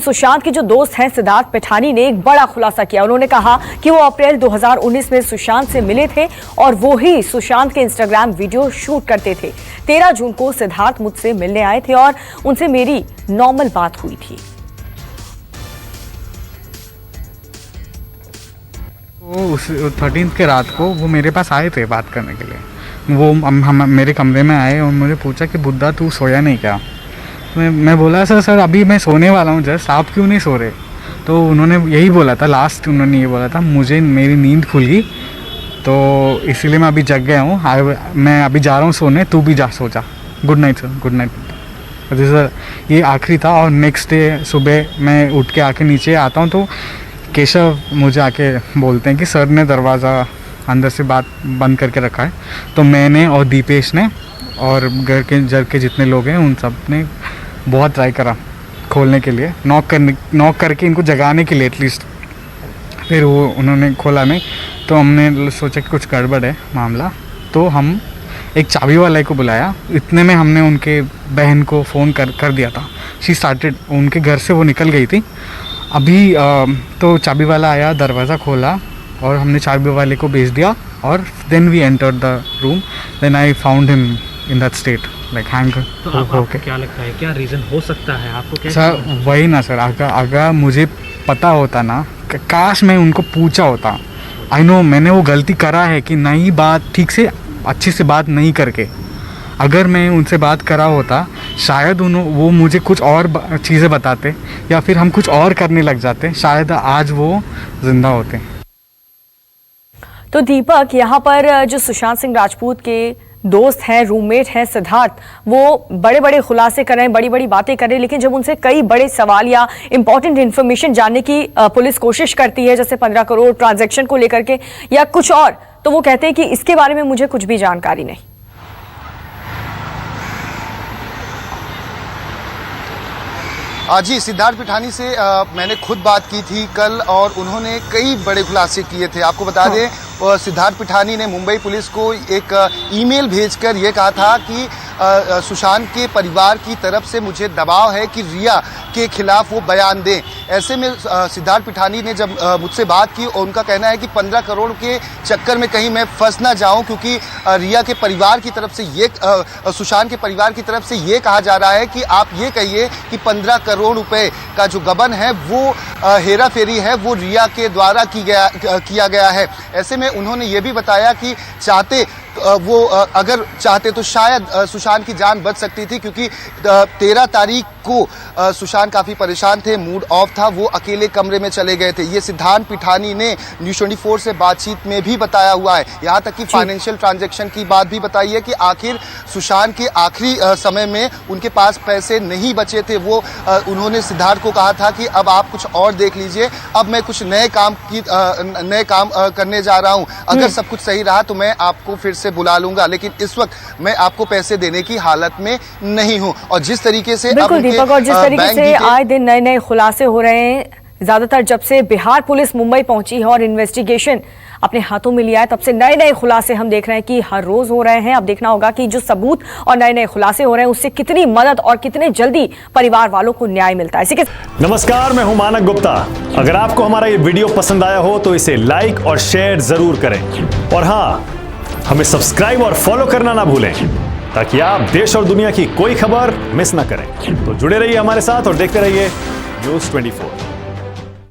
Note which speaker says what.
Speaker 1: सुशांत के जो दोस्त हैं सिद्धार्थ पिठानी ने एक बड़ा खुलासा किया। उन्होंने कहा कि वो अप्रैल 2019 में सुशांत से मिले थे और वो ही सुशांत के इंस्टाग्राम वीडियो शूट करते थे। 13 जून को सिद्धार्थ मुझसे मिलने आए थे और उनसे मेरी नॉर्मल बात हुई थी।
Speaker 2: उस 13 के रात को वो मेरे पास आए थे बात करने के लिए। वो हम मेरे कमरे में आए और मुझे पूछा कि बुद्धा तू सोया नहीं क्या। मैं बोला सर अभी मैं सोने वाला हूँ जस्ट, आप क्यों नहीं सो रहे। तो उन्होंने यही बोला था, लास्ट उन्होंने ये बोला था मुझे मेरी नींद खुल गई तो इसीलिए मैं अभी जग गया हूँ, मैं अभी जा रहा हूँ सोने, तू भी जा सो जा। Good night sir, good night sir. ये आखिरी था। और नेक्स्ट डे सुबह मैं उठ के आके नीचे आता हूँ तो केशव मुझे आके बोलते हैं कि सर ने दरवाज़ा अंदर से बात बंद करके रखा है। तो मैंने और दीपेश ने और घर के जितने लोग हैं उन सब ने बहुत ट्राई करा खोलने के लिए, नॉक करके इनको जगाने के लिए एटलीस्ट। फिर वो उन्होंने खोला नहीं तो हमने सोचा कि कुछ गड़बड़ है मामला। तो हम एक चाबी वाले को बुलाया। इतने में हमने उनके बहन को फ़ोन कर दिया था। शी स्टार्टेड, उनके घर से वो निकल गई थी अभी। तो चाबी वाला आया, दरवाज़ा खोला और हमने चाबी वाले को भेज दिया और then we enter the room. Then I found him in that state like hang.
Speaker 3: तो आपको क्या लगता है, क्या रीज़न हो सकता है आपको? क्या
Speaker 2: सर वही ना सर, अगर मुझे पता होता ना, काश मैं उनको पूछा होता। आई नो मैंने वो गलती करा है कि नहीं बात ठीक से अच्छे से बात नहीं करके। अगर मैं उनसे बात करा होता शायद वो मुझे कुछ और चीज़ें बताते या फिर हम कुछ और करने लग जाते, शायद आज वो जिंदा होते।
Speaker 1: तो दीपक, यहाँ पर जो सुशांत सिंह राजपूत के दोस्त हैं, रूममेट हैं सिद्धार्थ, वो बड़े बड़े खुलासे कर रहे हैं, बड़ी बड़ी बातें कर रहे हैं, लेकिन जब उनसे कई बड़े सवाल या इंपॉर्टेंट इन्फॉर्मेशन जानने की पुलिस कोशिश करती है, जैसे 15 करोड़ ट्रांजैक्शन को लेकर के या कुछ और, तो वो कहते हैं कि इसके बारे में मुझे कुछ भी जानकारी नहीं।
Speaker 4: जी, सिद्धार्थ पिठानी से मैंने खुद बात की थी कल और उन्होंने कई बड़े खुलासे किए थे। आपको बता दें, सिद्धार्थ पिठानी ने मुंबई पुलिस को एक ईमेल भेजकर ये कहा था कि सुशांत के परिवार की तरफ से मुझे दबाव है कि रिया के खिलाफ वो बयान दें। ऐसे में सिद्धार्थ पिठानी ने जब मुझसे बात की और उनका कहना है कि 15 करोड़ के चक्कर में कहीं मैं फंस ना जाऊं, क्योंकि रिया के परिवार की तरफ से सुशांत के परिवार की तरफ से ये कहा जा रहा है कि आप ये कहिए कि 15 करोड़ रुपए का जो गबन है वो हेरा फेरी है, वो रिया के द्वारा किया गया है। ऐसे में उन्होंने ये भी बताया कि अगर चाहते तो शायद सुशांत की जान बच सकती थी, क्योंकि 13 तारीख को सुशांत काफ़ी परेशान थे, मूड ऑफ था, वो अकेले कमरे में चले गए थे। ये सिद्धार्थ पिठानी ने न्यूज़ 24 से बातचीत में भी बताया हुआ है। यहाँ तक कि फाइनेंशियल ट्रांजैक्शन की बात भी बताई है कि आखिर सुशांत के आखिरी समय में उनके पास पैसे नहीं बचे थे। वो उन्होंने सिद्धार्थ को कहा था कि अब आप कुछ और देख लीजिए, अब मैं कुछ नए काम करने जा रहा हूँ, अगर सब कुछ सही रहा तो मैं आपको फिर से बुला लूंगा, लेकिन इस वक्त मैं आपको पैसे देने की हालत में नहीं हूं। और जिस तरीके से
Speaker 1: बिल्कुल दीपक, और जिस तरीके से आए दिन नए नए खुलासे हो रहे हैं, ज्यादातर जब से बिहार पुलिस मुंबई पहुंची है और इन्वेस्टिगेशन अपने हाथों में लिया है, तब से नए नए खुलासे हम देख रहे हैं कि हर रोज हो रहे हैं। अब देखना होगा कि जो सबूत और नए नए खुलासे हो रहे हैं उससे कितनी मदद और कितने जल्दी परिवार वालों को न्याय मिलता है। इसी के
Speaker 5: नमस्कार, मैं हूं मानक गुप्ता। अगर आपको हमारा ये वीडियो पसंद आया हो तो इसे लाइक और शेयर जरूर करें, और हाँ, हमें सब्सक्राइब और फॉलो करना ना भूलें ताकि आप देश और दुनिया की कोई खबर मिस ना करें। तो जुड़े रहिए हमारे साथ और देखते रहिए न्यूज़ 24।